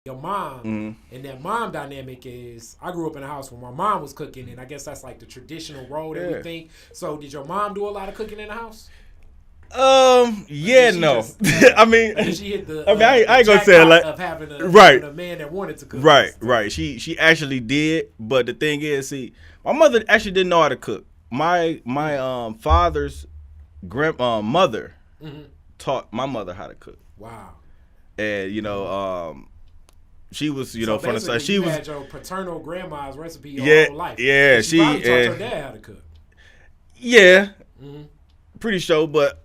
your mom, and that mom dynamic is, I grew up in a house where my mom was cooking, and I guess that's like the traditional role that we think. So did your mom do a lot of cooking in the house? Yeah, no. I mean, did she hit the, I ain't gonna say it like of having a man that wanted to cook. Right. She actually did, but the thing is, see, my mother actually didn't know how to cook. My father's mother taught my mother how to cook. Wow. And she was, so from the side. She was had your paternal grandma's recipe your whole life. Yeah, she probably taught your dad how to cook. Yeah, pretty sure, but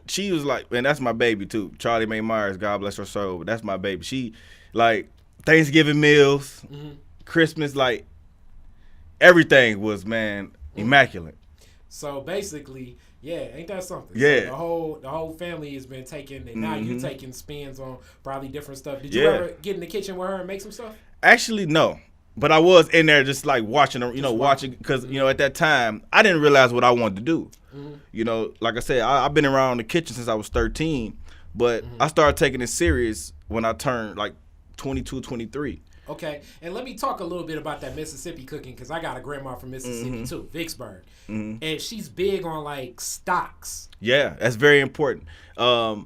she was like, man, that's my baby too. Charlie Mae Myers, God bless her soul, but that's my baby. She, like, Thanksgiving meals, Christmas, like, everything was, man, immaculate. So basically, yeah, ain't that something? Yeah. So the whole family has been taking, and now you taking spins on probably different stuff. Did you ever get in the kitchen with her and make some stuff? Actually, no. But I was in there just like watching her, watching, because, at that time, I didn't realize what I wanted to do. Like I said, I've been around the kitchen since I was 13, but I started taking it serious when I turned like 22, 23. Okay, and let me talk a little bit about that Mississippi cooking, because I got a grandma from Mississippi too, Vicksburg, and she's big on like stocks. Yeah, that's very important. And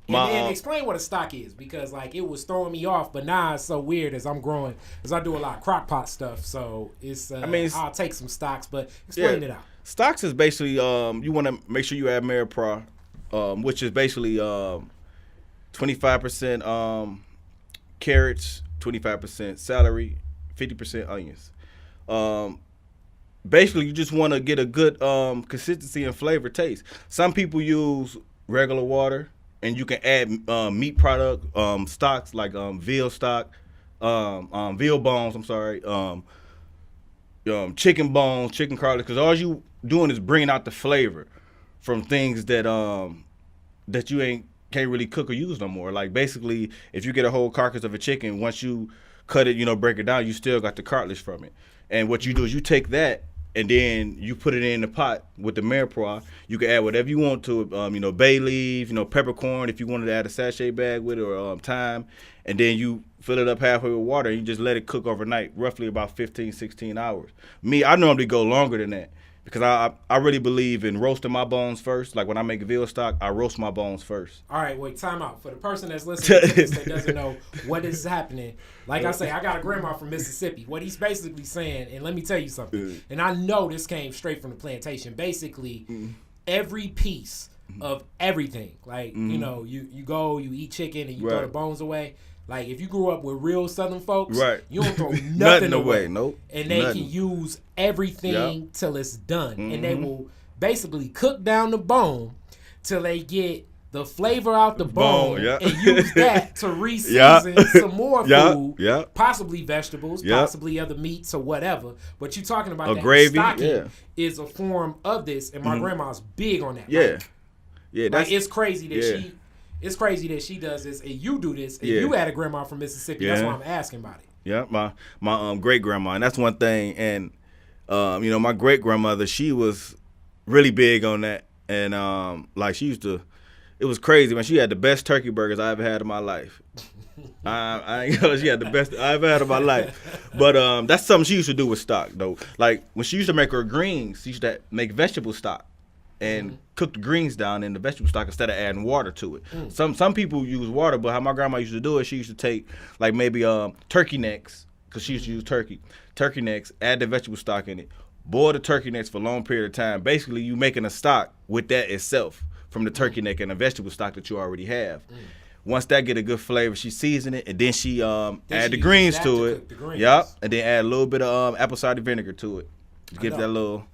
then explain what a stock is, because like it was throwing me off, but now it's so weird as I'm growing, as I do a lot of crock pot stuff. So it's I'll take some stocks, but explain it out. Stocks is basically you want to make sure you add Menagerie, which is basically 25% carrots, 25% celery, 50% onions. Basically, you just want to get a good consistency and flavor taste. Some people use regular water, and you can add meat product stocks like veal stock, veal bones. I'm sorry, chicken bones, chicken cartilage. Because all you doing is bringing out the flavor from things that that you can't really cook or use no more. Like basically, if you get a whole carcass of a chicken, once you cut it, break it down, you still got the cartilage from it. And what you do is you take that and then you put it in the pot with the Menagerie. You can add whatever you want to it, bay leaf, peppercorn if you wanted to add a sachet bag with it, or thyme. And then you fill it up halfway with water and you just let it cook overnight, roughly about 15, 16 hours. I normally go longer than that, because I really believe in roasting my bones first. Like when I make veal stock, I roast my bones first. All right, wait, time out. For the person that's listening to this that doesn't know what is happening, like I say, I got a grandma from Mississippi. What he's basically saying, and let me tell you something, and I know this came straight from the plantation, basically every piece of everything, like, you go, you eat chicken and you throw the bones away. Like, if you grew up with real Southern folks, you don't throw nothing away. Nope. And they can use everything till it's done. And they will basically cook down the bone till they get the flavor out the bone and use that to re-season some more food, possibly vegetables, possibly other meats or whatever. But you're talking about that gravy, stocking is a form of this, and my grandma's big on that. It's crazy that It's crazy that she does this and you do this, and you had a grandma from Mississippi. That's why I'm asking about it. Yeah, my great grandma, and that's one thing. And my great grandmother, she was really big on that, and like she used to. It was crazy, man. She had the best turkey burgers I ever had in my life. I ain't gonna. She had the best I ever had in my life. But that's something she used to do with stock, though. Like when she used to make her greens, she used to make vegetable stock and cook the greens down in the vegetable stock instead of adding water to it. Some people use water, but how my grandma used to do it, she used to take like maybe turkey necks, because she used to use turkey necks, add the vegetable stock in it, boil the turkey necks for a long period of time. Basically, you making a stock with that itself from the turkey neck and the vegetable stock that you already have. Once that get a good flavor, she season it, and then she add the greens to it. Yep, and then add a little bit of apple cider vinegar to it to give that little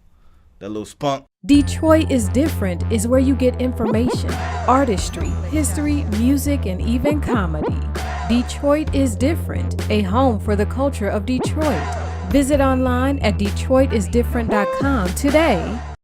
spunk. Detroit is Different is where you get information, artistry, history, music, and even comedy. Detroit is Different, a home for the culture of Detroit. Visit online at DetroitisDifferent.com today.